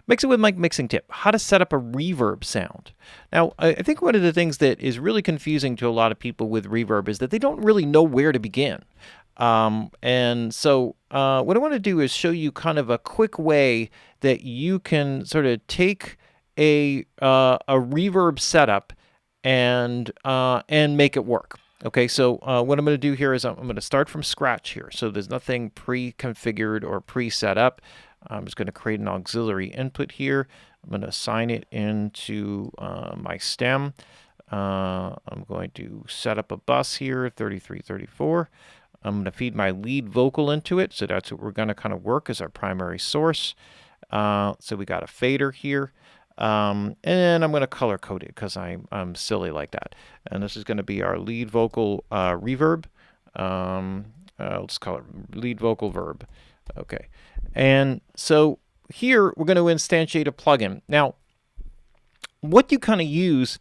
Mix it with Mike mixing tip. How to set up a reverb sound. Now, I think one of the things that is really confusing to a lot of people with reverb is that they don't really know where to begin. And so what I want to do is show you kind of a quick way that you can sort of take a reverb setup and make it work. Okay, so what I'm going to do here is I'm going to start from scratch here. So there's nothing pre-configured or pre-set up. I'm just going to create an auxiliary input here. I'm going to assign it into my stem. I'm going to set up a bus here, 3334. I'm going to feed my lead vocal into it. So that's what we're going to kind of work as our primary source. So we got a fader here. And I'm going to color code it because I'm silly like that. And this is going to be our lead vocal reverb. Let's call it lead vocal verb. Okay. And so here we're going to instantiate a plugin. Now, what you kind of use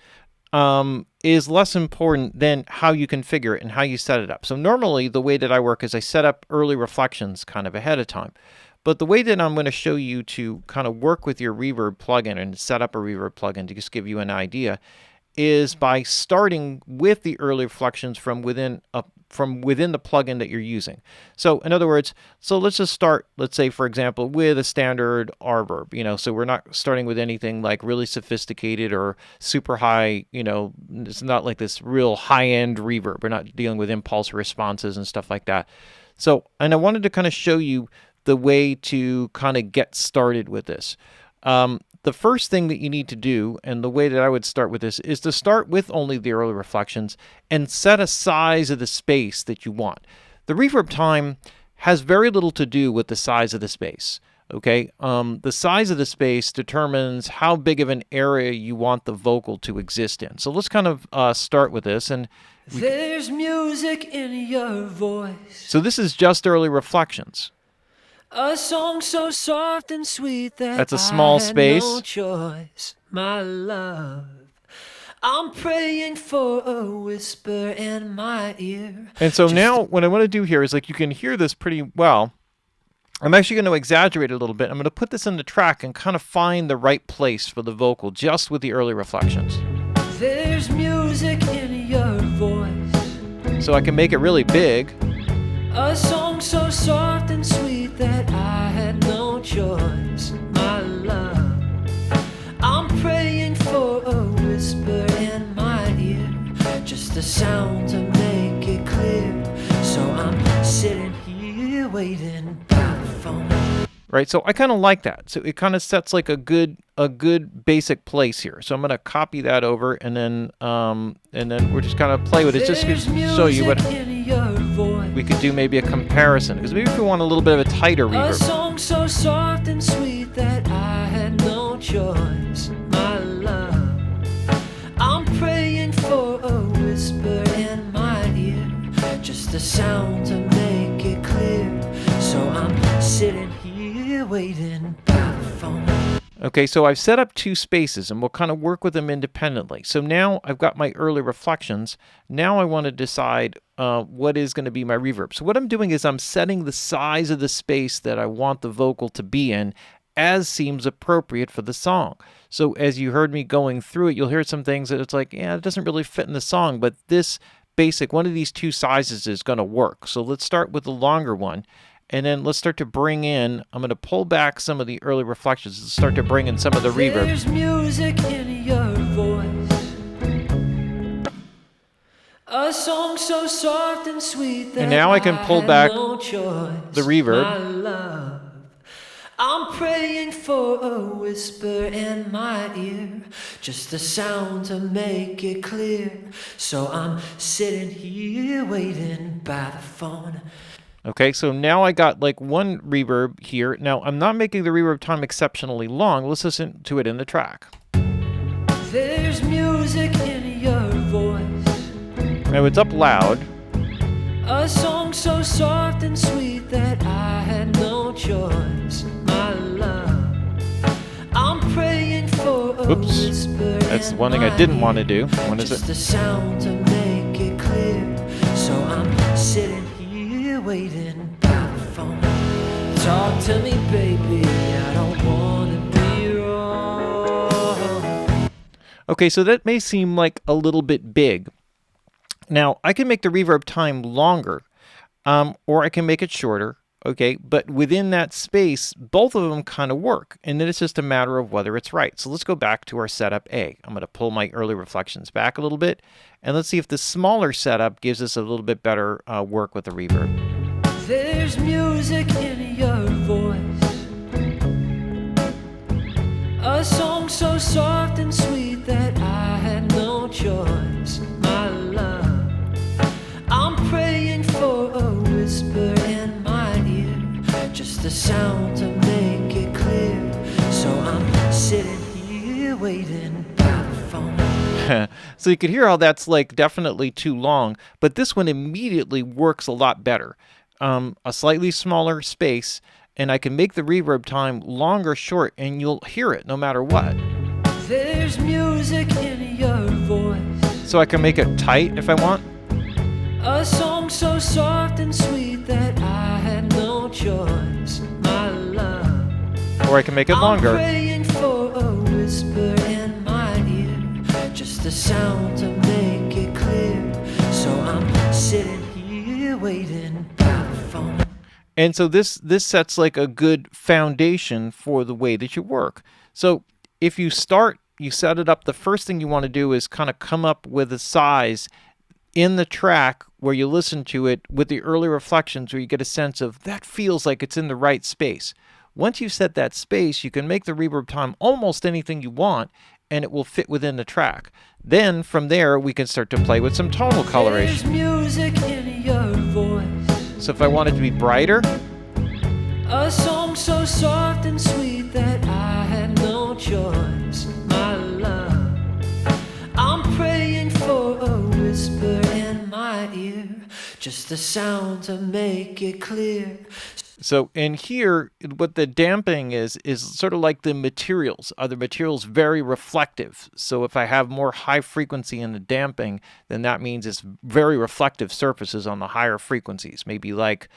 is less important than how you configure it and how you set it up. So normally the way that I work is I set up early reflections kind of ahead of time. But the way that I'm going to show you to kind of work with your reverb plugin and set up a reverb plugin to just give you an idea is by starting with the early reflections from within the plugin that you're using. So in other words, so let's just start, let's say for example, with a standard reverb, so we're not starting with anything like really sophisticated or super high, it's not like this real high-end reverb. We're not dealing with impulse responses and stuff like that. So, and I wanted to kind of show you the way to kind of get started with this. The first thing that you need to do, and the way that I would start with this, is to start with only the early reflections and set a size of the space that you want. The reverb time has very little to do with the size of the space. Okay, the size of the space determines how big of an area you want the vocal to exist in. So let's kind of start with this. And there's music in your voice. So this is just early reflections. A song so soft and sweet that that's a small space. No choice, my love. I'm praying for a whisper in my ear. And so now what I want to do here is like you can hear this pretty well. I'm actually going to exaggerate it a little bit. I'm going to put this in the track and kind of find the right place for the vocal just with the early reflections. There's music in your voice. So I can make it really big. A song so soft and sweet that I had no choice, my love. I'm praying for a whisper in my ear, just a sound to make it clear. So I'm sitting here waiting by the phone. Right, so I kind of like that. So it kind of sets like a good basic place here. So I'm going to copy that over, and then we're just kind of play with it, just to show you what we could do, maybe a comparison, because maybe if we want a little bit of a tighter reverb. A song so soft and sweet that I had no choice, my love. I'm praying for a whisper in my ear, just a sound to make it clear. So I'm sitting here waiting by the phone. Okay, so I've set up two spaces, and we'll kind of work with them independently. So now I've got my early reflections. Now I want to decide what is going to be my reverb. So what I'm doing is I'm setting the size of the space that I want the vocal to be in as seems appropriate for the song. So as you heard me going through it, you'll hear some things that it's like, yeah, it doesn't really fit in the song, but this basic, one of these two sizes is going to work. So let's start with the longer one. And then let's start to bring in, I'm going to pull back some of the early reflections and start to bring in some of the reverb. There's music in your voice. A song so soft and sweet that and now I can pull back no choice, the reverb. my love. I'm praying for a whisper in my ear, just a sound to make it clear. So I'm sitting here waiting by the phone. Okay, so now I got like one reverb here. Now I'm not making the reverb time exceptionally long. Let's listen to it in the track. There's music in your voice. Now it's up loud. A song so soft and sweet that I had no choice, my love. I'm praying for a whisper. That's one thing I didn't want to do. What is it? Just a sound to make it clear. So I'm sitting here waiting by the phone. Talk to me, baby. I don't wanna be Okay, so that may seem like a little bit big. Now, I can make the reverb time longer, or I can make it shorter, okay? But within that space, both of them kind of work, and then it's just a matter of whether it's right. So let's go back to our setup A. I'm going to pull my early reflections back a little bit, and let's see if the smaller setup gives us a little bit better work with the reverb. There's music in your voice, a song so soft and sweet that I had no choice, my love. I'm praying for a whisper in my ear, just the sound to make it clear. So I'm sitting here waiting by the phone. So you can hear how that's like definitely too long, but this one immediately works a lot better. A slightly smaller space, and I can make the reverb time long or short, and you'll hear it no matter what. There's music in your voice, So I can make it tight if I want. a song so soft and sweet that I had no choice, my love. Or I can make it I'm longer. praying for a whisper in my ear, just the sound to make it clear. So I'm sitting here waiting by the phone. And so this sets like a good foundation for the way that you work. So if you set it up, the first thing you want to do is kind of come up with a size in the track where you listen to it with the early reflections, where you get a sense of that feels like it's in the right space. Once you set that space, you can make the reverb time almost anything you want, and it will fit within the track. Then from there, we can start to play with some tonal coloration. There's music in your voice, So if I want it to be brighter, a song so soft and sweet that I had no choice, my love. I'm praying for a whisper in my ear, just the sound to make it clear. so in here, what the damping is sort of like the materials. Are the materials very reflective? So if I have more high frequency in the damping, then that means it's very reflective surfaces on the higher frequencies. Maybe like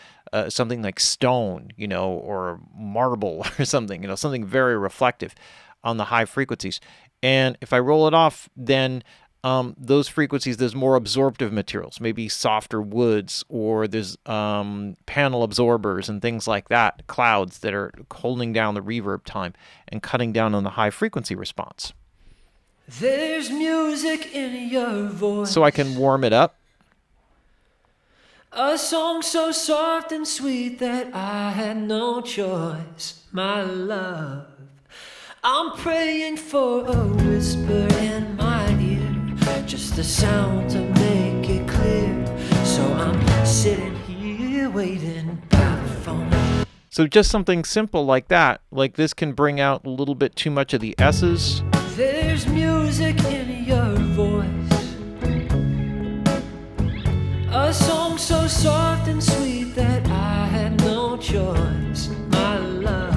something like stone, or marble or something, something very reflective on the high frequencies. And if I roll it off, then those frequencies, there's more absorptive materials, maybe softer woods, or there's panel absorbers and things like that, clouds that are holding down the reverb time and cutting down on the high frequency response. There's music in your voice, So I can warm it up. a song so soft and sweet that I had no choice, my love. I'm praying for a whisper in my ear, just the sound to make it clear. So I'm sitting here waiting by the phone. So just something simple like that, like this can bring out a little bit too much of the S's. There's music in your voice, a song so soft and sweet that I had no choice, my love.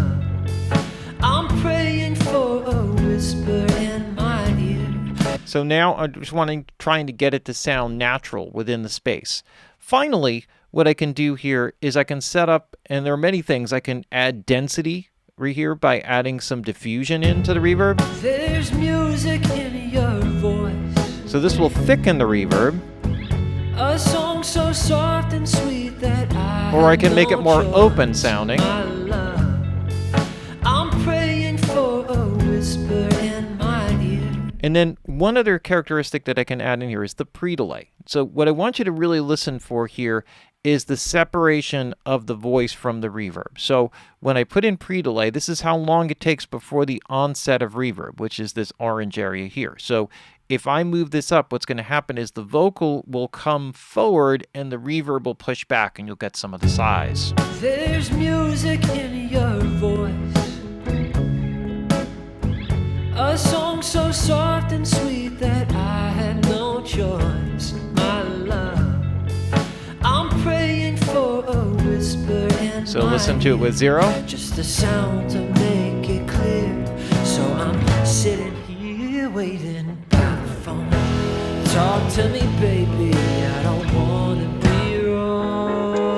I'm praying for a whisper in my ear. So now I'm just trying to get it to sound natural within the space. Finally, what I can do here is I can set up, and there are many things. I can add density right here by adding some diffusion into the reverb. There's music in your voice, So this will thicken the reverb, a song so soft and sweet that I or I can had make it no more choice, open sounding. my love. I'm praying for a whisper in my ear. And then one other characteristic that I can add in here is the pre-delay. So what I want you to really listen for here is the separation of the voice from the reverb. So when I put in pre-delay, this is how long it takes before the onset of reverb, which is this orange area here. So if I move this up, what's going to happen is the vocal will come forward and the reverb will push back, and you'll get some of the size. There's music in your voice, a song so soft and sweet that I had no choice, my love. I'm praying for a whisper in So my listen to it with ear, 0. just the sound to make it clear. So I'm sitting here waiting by the phone. Talk to me, baby, I don't wanna be wrong.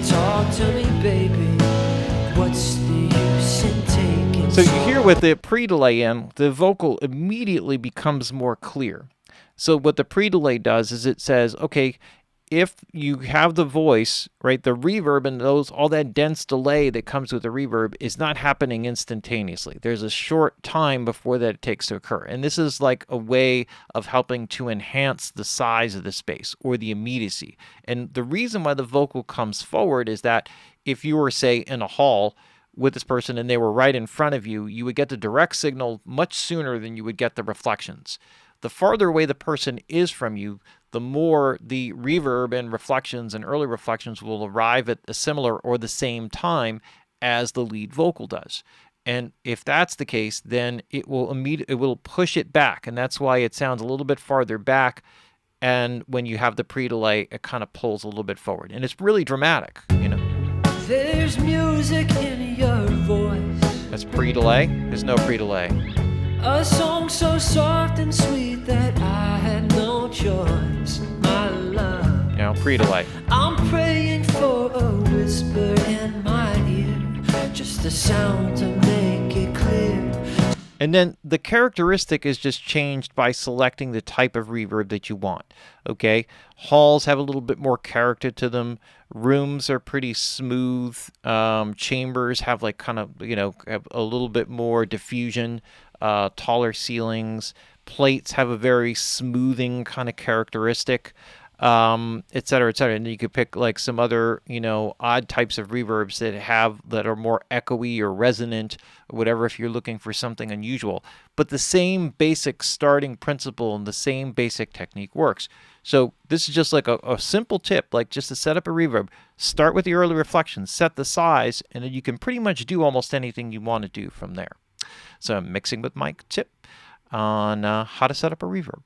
Talk to me, baby, what's the use in taking So you hear with the pre-delay in, the vocal immediately becomes more clear. So what the pre-delay does is it says, okay, if you have the voice, right, the reverb and all that dense delay that comes with the reverb is not happening instantaneously. There's a short time before that takes to occur. And this is like a way of helping to enhance the size of the space or the immediacy. And the reason why the vocal comes forward is that if you were, say, in a hall with this person and they were right in front of you, you would get the direct signal much sooner than you would get the reflections. The farther away the person is from you, the more the reverb and reflections and early reflections will arrive at a similar or the same time as the lead vocal does. And if that's the case, then it will push it back, and that's why it sounds a little bit farther back. And when you have the pre-delay, it kind of pulls a little bit forward, and it's really dramatic, you know. There's music in your voice. That's pre-delay. There's no pre-delay. A song so soft and sweet that I had no choice, my love. You know, pre-delay. I'm praying for a whisper in my ear, just a sound to make it clear. And then the characteristic is just changed by selecting the type of reverb that you want. Okay, halls have a little bit more character to them. Rooms are pretty smooth. Chambers have like kind of, you know, have a little bit more diffusion. Taller ceilings. Plates have a very smoothing kind of characteristic, et cetera, et cetera. And you could pick like some other, you know, odd types of reverbs that are more echoey or resonant or whatever if you're looking for something unusual. But the same basic starting principle and the same basic technique works. So this is just like a simple tip, like just to set up a reverb. Start with the early reflections, set the size, and then you can pretty much do almost anything you want to do from there. So mixing with Mike tip on how to set up a reverb.